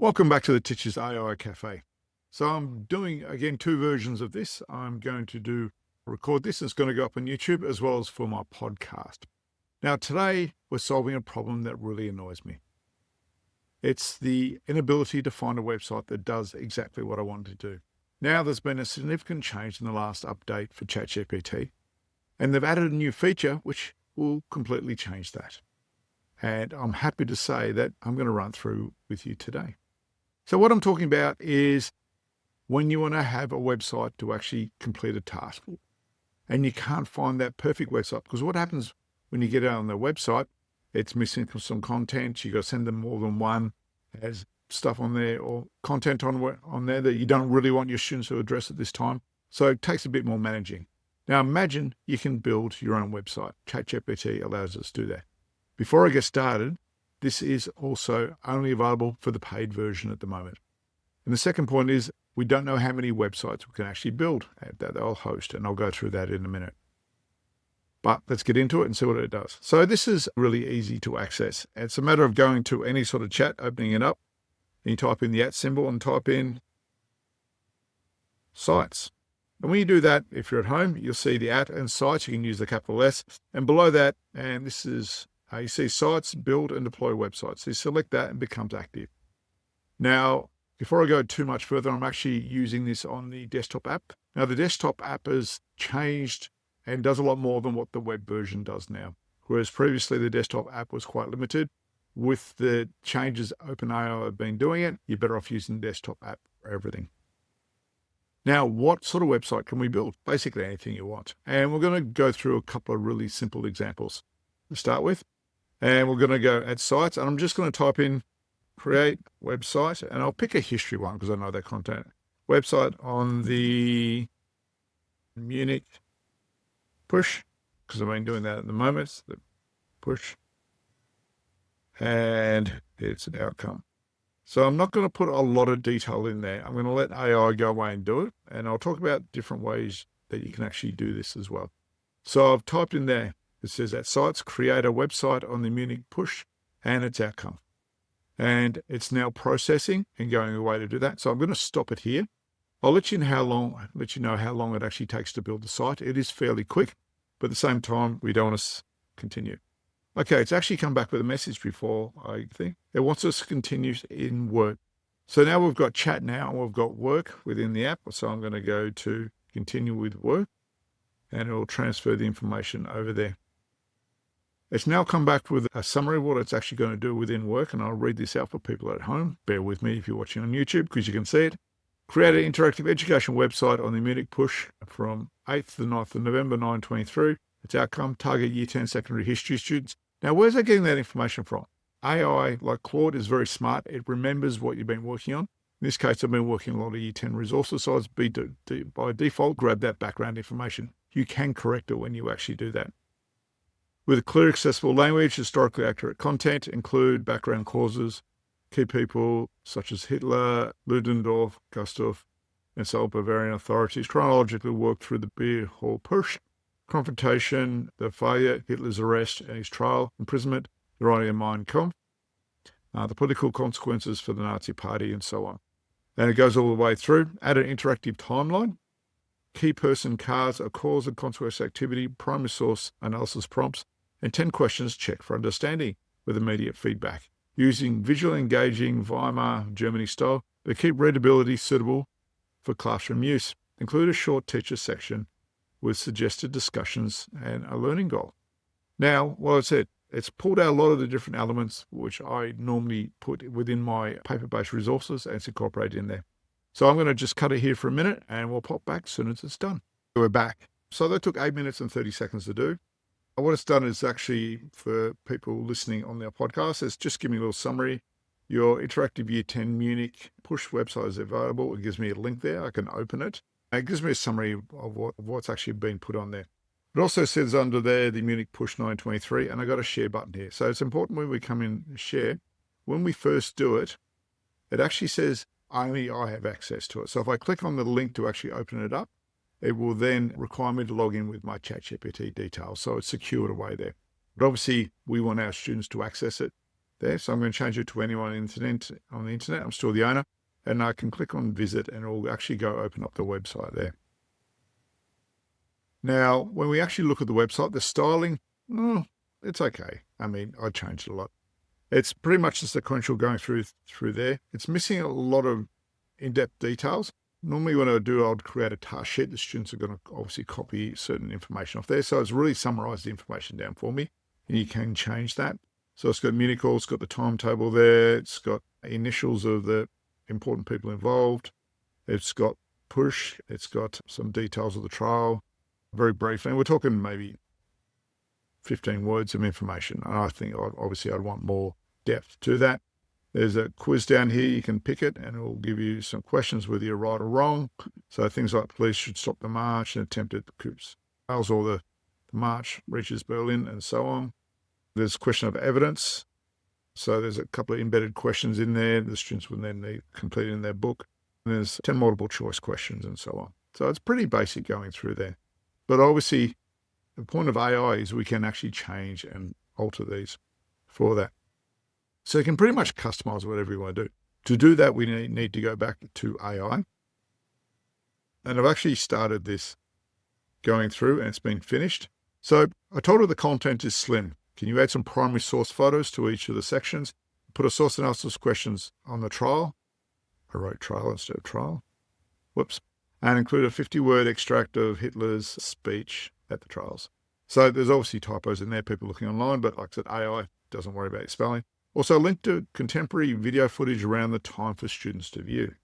Welcome back to the Teachers AI Cafe. So I'm doing, again, two versions of this. I'm going to record this. It's going to go up on YouTube as well as for my podcast. Now, today we're solving a problem that really annoys me. It's the inability to find a website that does exactly what I want to do. Now, there's been a significant change in the last update for ChatGPT, and they've added a new feature which will completely change that. And I'm happy to say that I'm going to run through with you today. So what I'm talking about is when you want to have a website to actually complete a task and you can't find that perfect website, because what happens when you get out on their website, it's missing some content. You got to send them more than one, has stuff on there or content on there that you don't really want your students to address at this time. So it takes a bit more managing. Now imagine you can build your own website. ChatGPT allows us to do that. Before I get started, this is also only available for the paid version at the moment. And the second point is we don't know how many websites we can actually build that they'll host, and I'll go through that in a minute. But let's get into it and see what it does. So this is really easy to access. It's a matter of going to any sort of chat, opening it up, and you type in the @ symbol and type in sites. And when you do that, if you're at home, you'll see the @ and sites. You can use the capital S. And below that, and this is you see sites, build and deploy websites. So you select that and it becomes active. Now, before I go too much further, I'm actually using this on the desktop app. Now, the desktop app has changed and does a lot more than what the web version does now. Whereas previously the desktop app was quite limited. With the changes OpenAI have been doing it, you're better off using the desktop app for everything. Now, what sort of website can we build? Basically anything you want. And we're going to go through a couple of really simple examples to start with. And we're going to go at sites, and I'm just going to type in create website, and I'll pick a history one because I know that content. Website on the Munich Putsch, because I've been doing that at the moment, the Putsch, and it's an outcome. So I'm not going to put a lot of detail in there. I'm going to let AI go away and do it, and I'll talk about different ways that you can actually do this as well. So I've typed in there. It says at sites, create a website on the Munich Putsch and its outcome. And it's now processing and going away to do that. So I'm going to stop it here. I'll let you know how long it actually takes to build the site. It is fairly quick, but at the same time, we don't want to continue. Okay, it's actually come back with a message before, I think. It wants us to continue in work. So now we've got chat now, and we've got work within the app. So I'm going to go to continue with work, and it will transfer the information over there. It's now come back with a summary of what it's actually going to do within work, and I'll read this out for people at home. Bear with me if you're watching on YouTube because you can see it. Create an interactive education website on the Munich Putsch from 8th to 9th of November 2023. Its outcome, target Year 10 secondary history students. Now, where's it getting that information from? AI, like Claude, is very smart. It remembers what you've been working on. In this case, I've been working a lot of Year 10 resources, so it's by default, grab that background information. You can correct it when you actually do that. With a clear, accessible language, historically accurate content, include background causes, key people such as Hitler, Ludendorff, Gustav, and so Bavarian authorities chronologically work through the Beer Hall Putsch, confrontation, the failure, Hitler's arrest and his trial, imprisonment, the writing of Mein Kampf, the political consequences for the Nazi Party, and so on. And it goes all the way through. Add an interactive timeline, key person cards, a cause and consequence activity, primary source analysis prompts, and 10 questions checked for understanding with immediate feedback. Using visual engaging Weimar Germany style, but keep readability suitable for classroom use. Include a short teacher section with suggested discussions and a learning goal. Now, well, I said, it's pulled out a lot of the different elements which I normally put within my paper-based resources, and it's incorporated in there. So I'm going to just cut it here for a minute, and we'll pop back as soon as it's done. We're back. So that took 8 minutes and 30 seconds to do. What it's done is actually, for people listening on their podcast, it's just giving me a little summary. Your interactive Year 10 Munich Putsch website is available. It gives me a link there. I can open it. It gives me a summary of what's actually been put on there. It also says under there, the Munich Putsch 923, and I got a share button here. So it's important when we come in and share. When we first do it, it actually says only I have access to it. So if I click on the link to actually open it up, it will then require me to log in with my ChatGPT details. So it's secured away there. But obviously, we want our students to access it. there. So I'm going to change it to anyone on the internet. I'm still the owner. And I can click on visit and it'll actually go open up the website there. Now, when we actually look at the website, the styling, it's okay. I mean, I changed it a lot. It's pretty much the sequential going through there. It's missing a lot of in-depth details. Normally when I do, I'd create a task sheet. The students are going to obviously copy certain information off there. So it's really summarized the information down for me, and you can change that. So it's got Munich, it's got the timetable there. It's got initials of the important people involved. It's got Putsch. It's got some details of the trial, very briefly. And we're talking maybe 15 words of information. And I think obviously I'd want more depth to that. There's a quiz down here. You can pick it and it will give you some questions whether you're right or wrong. So things like police should stop the march and attempted coups, or the march reaches Berlin and so on. There's a question of evidence. So there's a couple of embedded questions in there. The students would then need complete in their book. And there's 10 multiple choice questions and so on. So it's pretty basic going through there. But obviously the point of AI is we can actually change and alter these for that. So you can pretty much customize whatever you want to do. To do that, we need to go back to AI. And I've actually started this going through and it's been finished. So I told her the content is slim. Can you add some primary source photos to each of the sections? Put a source analysis questions on the trial. I wrote trial instead of trial. Whoops. And include a 50-word extract of Hitler's speech at the trials. So there's obviously typos in there, people looking online, but like I said, AI doesn't worry about your spelling. Also link to contemporary video footage around the time for students to view.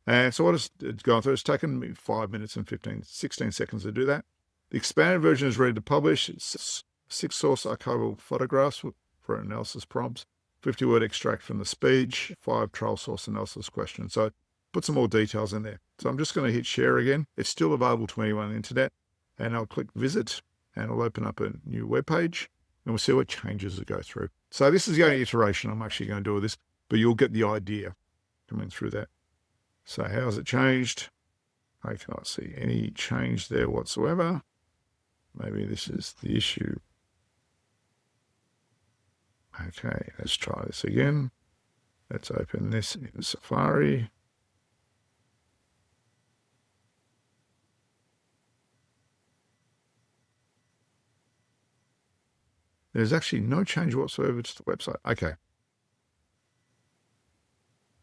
And so what it's gone through, it's taken me 5 minutes and 16 seconds to do that. The expanded version is ready to publish. It's 6 source archival photographs for analysis prompts, 50-word extract from the speech, 5 trial source analysis questions. So put some more details in there. So I'm just going to hit share again. It's still available to anyone on the internet. And I'll click visit and I'll open up a new web page and we'll see what changes that go through. So this is the only iteration I'm actually going to do with this, but you'll get the idea coming through that. So how has it changed? I cannot see any change there whatsoever. Maybe this is the issue. Okay, let's try this again. Let's open this in Safari. There's actually no change whatsoever to the website. Okay.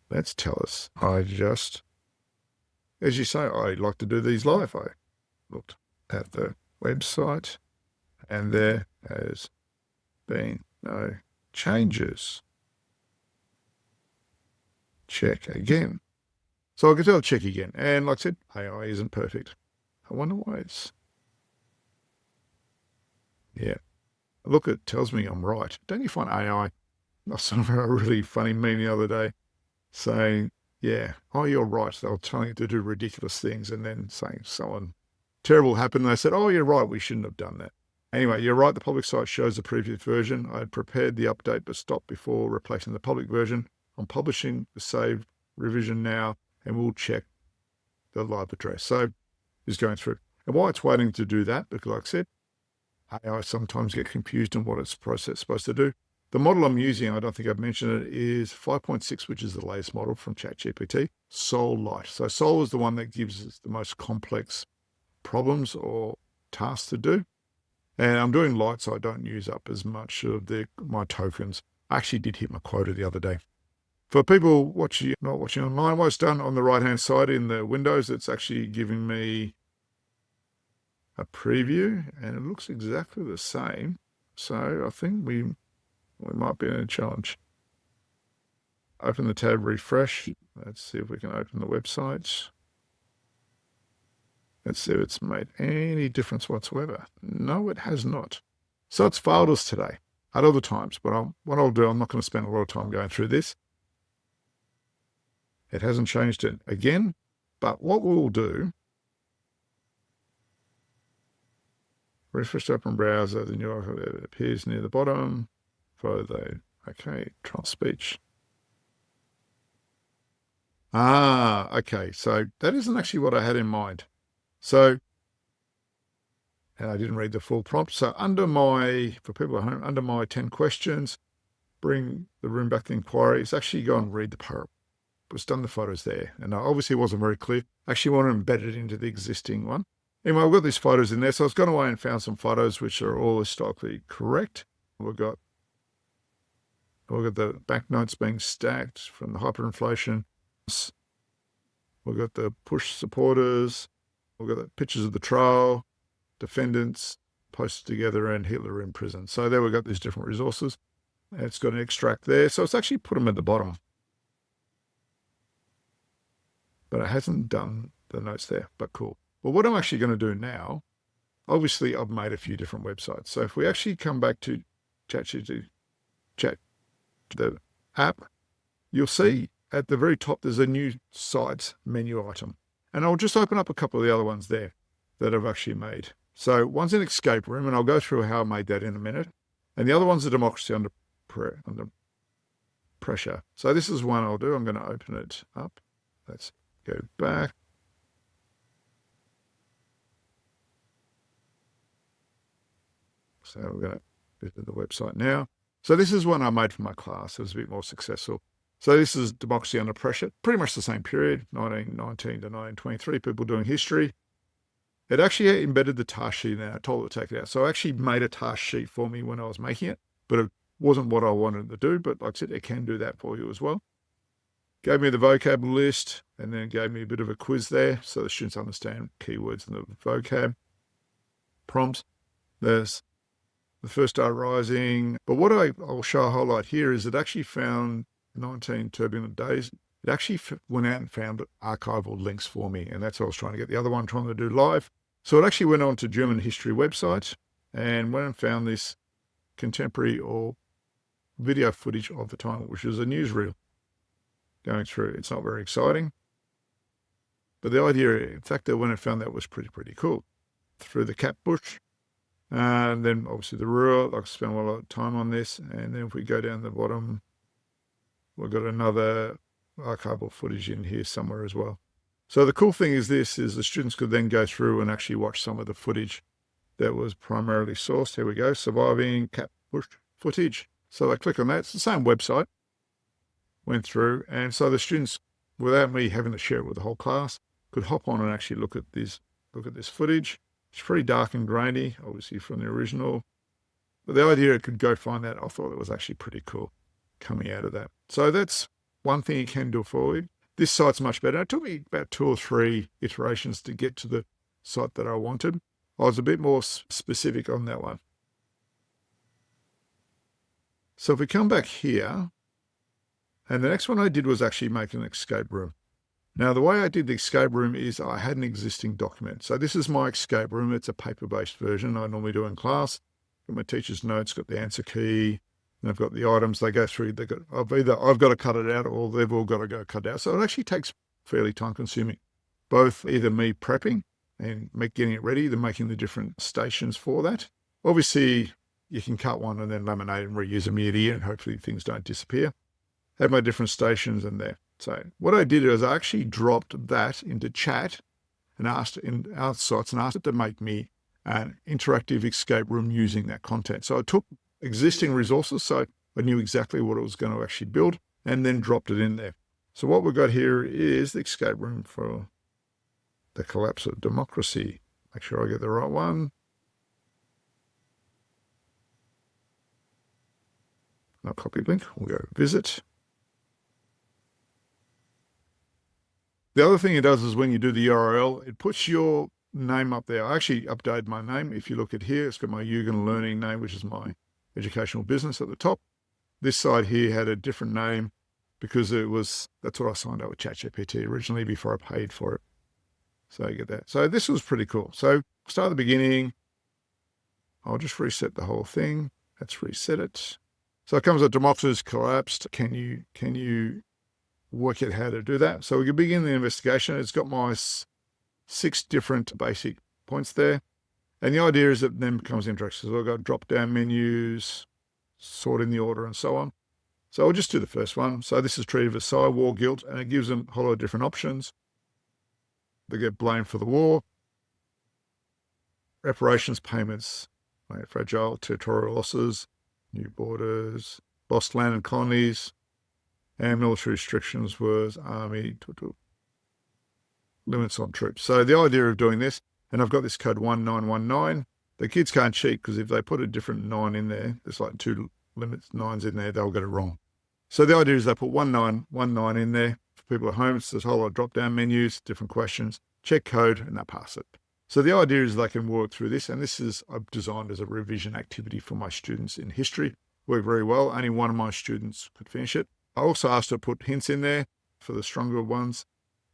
Let's tell us. As you say, I like to do these live. I looked at the website and there has been no changes. Check again. So I can tell check again. And like I said, AI isn't perfect. I wonder why it's... Yeah. Look, it tells me I'm right. Don't you find AI? I saw a really funny meme the other day saying, yeah, oh, you're right. They were telling you to do ridiculous things and then saying someone terrible happened. And they said, oh, you're right. We shouldn't have done that. Anyway, you're right. The public site shows the previous version. I had prepared the update, but stopped before replacing the public version. I'm publishing the saved revision now, and we'll check the live address. So it's going through. And why it's waiting to do that, because like I said, AI sometimes get confused in what it's supposed to do. The model I'm using, I don't think I've mentioned it, is 5.6, which is the latest model from ChatGPT, Sol Lite. So Sol is the one that gives us the most complex problems or tasks to do. And I'm doing Lite, so I don't use up as much of my tokens. I actually did hit my quota the other day. For people not watching online, what it's done on the right-hand side in the windows, it's actually giving me a preview, and it looks exactly the same. So I think we might be in a challenge. Open the tab, refresh. Let's see if we can open the website. Let's see if it's made any difference whatsoever. No, it has not. So it's failed us today at other times, but what I'll do, I'm not going to spend a lot of time going through this. It hasn't changed it again, but what we'll do, refresh to open browser, the new icon appears near the bottom. Okay, trial speech. Okay, so that isn't actually what I had in mind. So, and I didn't read the full prompt. So for people at home, under my 10 questions, bring the room back to inquiry, is actually go and read the poem. It's done the photos there. And obviously it wasn't very clear. I actually want to embed it into the existing one. Anyway, I've got these photos in there. So I was gone away and found some photos which are all historically correct. We've got the banknotes being stacked from the hyperinflation. We've got the Putsch supporters. We've got the pictures of the trial, defendants posted together, and Hitler in prison. So there we've got these different resources. It's got an extract there. So it's actually put them at the bottom. But it hasn't done the notes there, but cool. Well, what I'm actually going to do now, obviously I've made a few different websites. So if we actually come back to ChatGPT, the app, you'll see at the very top there's a new sites menu item. And I'll just open up a couple of the other ones there that I've actually made. So one's an escape room, and I'll go through how I made that in a minute. And the other one's a democracy under pressure. So this is one I'll do. I'm going to open it up. Let's go back. So we're going to visit the website now. So this is one I made for my class. It was a bit more successful. So this is Democracy Under Pressure, pretty much the same period, 1919 to 1923, people doing history. It actually embedded the task sheet in there. I told it to take it out. So I actually made a task sheet for me when I was making it, but it wasn't what I wanted to do. But like I said, it can do that for you as well. Gave me the vocab list, and then gave me a bit of a quiz there so the students understand keywords in the vocab. Prompts. There's the First Rising. But what I'll show a highlight here is it actually found 19 turbulent days. It actually went out and found archival links for me, and that's what I was trying to get. The other one trying to do live. So it actually went on to German history website and went and found this contemporary or video footage of the time, which is a newsreel going through. It's not very exciting, but the idea, in fact, that when I found that was pretty cool. Through the cat bush, and then obviously the rural. I spent a lot of time on this, and then if we go down the bottom, we've got another archival footage in here somewhere as well. So the cool thing is the students could then go through and actually watch some of the footage that was primarily sourced. Here we go, surviving cat bush footage. So I click on that. It's the same website. Went through, and so the students, without me having to share it with the whole class, could hop on and actually look at this footage. It's pretty dark and grainy, obviously from the original. But the idea it could go find that, I thought it was actually pretty cool coming out of that. So that's one thing you can do for you. This site's much better. It took me about 2 or 3 iterations to get to the site that I wanted. I was a bit more specific on that one. So if we come back here, and the next one I did was actually make an escape room. Now, the way I did the escape room is I had an existing document. So this is my escape room. It's a paper-based version I normally do in class. Got my teacher's notes, got the answer key, and I've got the items they go through. I've got to cut it out, or they've all got to go cut it out. So it actually takes fairly time-consuming, both either me prepping and getting it ready, then making the different stations for that. Obviously, you can cut one and then laminate and reuse them year to year, and hopefully things don't disappear. Have my different stations in there. So what I did is I actually dropped that into chat and asked in our sites and asked it to make me an interactive escape room using that content. So I took existing resources, so I knew exactly what it was going to actually build, and then dropped it in there. So what we've got here is the escape room for the collapse of democracy. Make sure I get the right one. Now copy link, we'll go visit. The other thing it does is when you do the URL, it puts your name up there. I actually updated my name. If you look at here, it's got my Yugen Learning name, which is my educational business at the top. This side here had a different name because that's what I signed up with ChatGPT originally before I paid for it. So you get that. So this was pretty cool. So start at the beginning. I'll just reset the whole thing. Let's reset it. So it comes up, democracy's collapsed. Can you work out how to do that? So we can begin the investigation. It's got my 6 different basic points there. And the idea is it then becomes interactive. So I've got drop-down menus, sort in the order and so on. So I'll just do the first one. So this is treated as Versailles war guilt, and it gives them a whole lot of different options. They get blamed for the war. Reparations payments, fragile territorial losses, new borders, lost land and colonies, and military restrictions was army limits on troops. So the idea of doing this, and I've got this code 1919. The kids can't cheat because if they put a different 9 in there, there's like 2 limits 9s in there, they'll get it wrong. So the idea is they put 1919 in there. For people at home, it's a whole lot of drop-down menus, different questions, check code, and they pass it. So the idea is they can work through this, and this is I've designed as a revision activity for my students in history. Worked very well. Only one of my students could finish it. I also asked her to put hints in there for the stronger ones.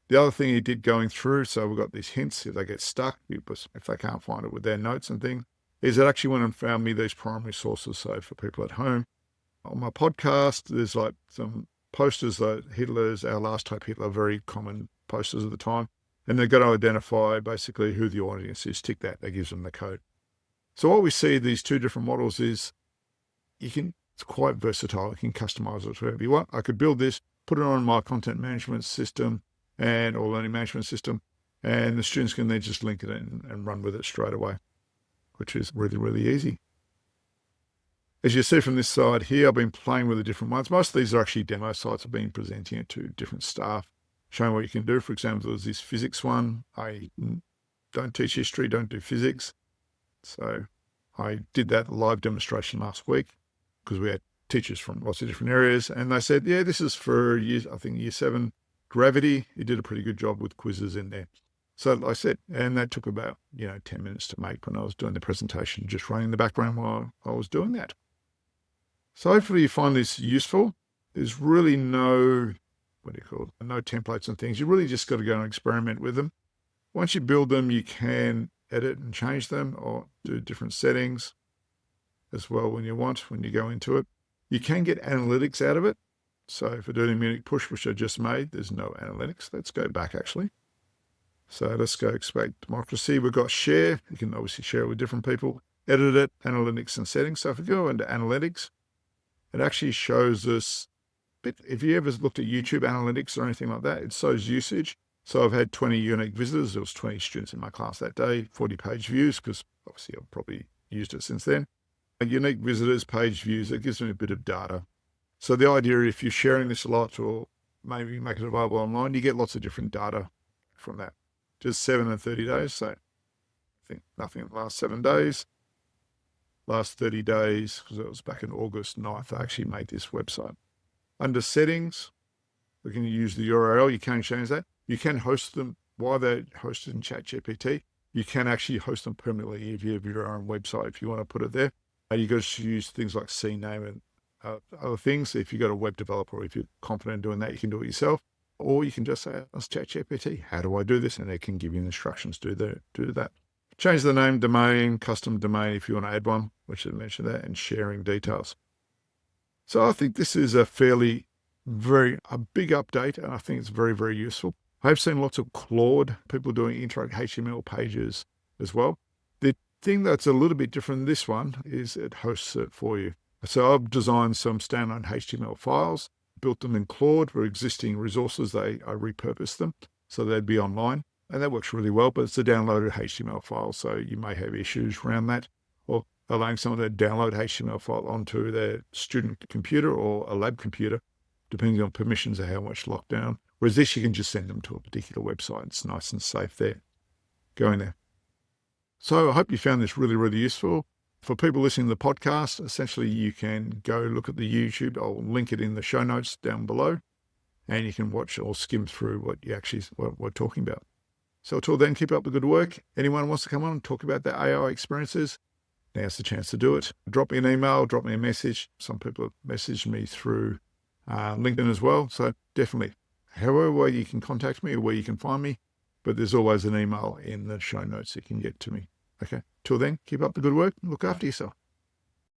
The other thing he did going through, so we've got these hints if they get stuck, if they can't find it with their notes and things, is it actually went and found me these primary sources. So for people at home, on my podcast, there's like some posters that Hitler's, Our Last Hope Hitler, very common posters at the time. And they've got to identify basically who the audience is. Tick that gives them the code. So what we see these two different models is it's quite versatile. You can customize it to whatever you want. I could build this, put it on my content management system or learning management system, and the students can then just link it in and run with it straight away, which is really, really easy. As you see from this side here, I've been playing with the different ones. Most of these are actually demo sites. I've been presenting it to different staff, showing what you can do. For example, there's this physics one. I don't teach history, don't do physics. So I did that live demonstration last week because we had teachers from lots of different areas. And they said, yeah, this is for year 7 gravity. You did a pretty good job with quizzes in there. So I said, and that took about, 10 minutes to make when I was doing the presentation, just running in the background while I was doing that. So hopefully you find this useful. There's really no templates and things. You really just got to go and experiment with them. Once you build them, you can edit and change them or do different settings as well when you go into it. You can get analytics out of it. So for doing Munich Putsch, which I just made, there's no analytics. Let's go back actually. So let's go expect democracy. We've got share. You can obviously share it with different people. Edit it, analytics and settings. So if we go into analytics, it actually shows us, if you ever looked at YouTube analytics or anything like that, it shows usage. So I've had 20 unique visitors. There was 20 students in my class that day, 40 page views, because obviously I've probably used it since then. Unique visitors, page views, it gives me a bit of data. So the idea, if you're sharing this a lot or maybe make it available online, you get lots of different data from that. Just 7 and 30 days. So I think nothing in the last 7 days. Last 30 days, because it was back in August 9th, I actually made this website. Under settings, we can use the URL. You can change that. You can host them while they're hosted in ChatGPT. You can actually host them permanently if you have your own website, if you want to put it there. You got to use things like CNAME and other things. If you've got a web developer, or if you're confident in doing that, you can do it yourself. Or you can just say, ask ChatGPT, how do I do this? And it can give you instructions to do that. Change the name, domain, custom domain if you want to add one, which I mentioned that, and sharing details. So I think this is a big update, and I think it's very, very useful. I've seen lots of Claude, people doing intro HTML pages as well. The thing that's a little bit different than this one is it hosts it for you. So I've designed some standalone HTML files, built them in Claude for existing resources. I repurposed them so they'd be online. And that works really well, but it's a downloaded HTML file, so you may have issues around that, or allowing someone to download HTML file onto their student computer or a lab computer, depending on permissions and how much lockdown. Whereas this, you can just send them to a particular website. It's nice and safe there, going there. So I hope you found this really, really useful. For people listening to the podcast, essentially you can go look at the YouTube. I'll link it in the show notes down below, and you can watch or skim through what we're talking about. So until then, keep up the good work. Anyone who wants to come on and talk about their AI experiences, now's the chance to do it. Drop me an email, drop me a message. Some people have messaged me through LinkedIn as well. So definitely, however way you can contact me or where you can find me, but there's always an email in the show notes you can get to me. Okay, till then, keep up the good work and look after yourself.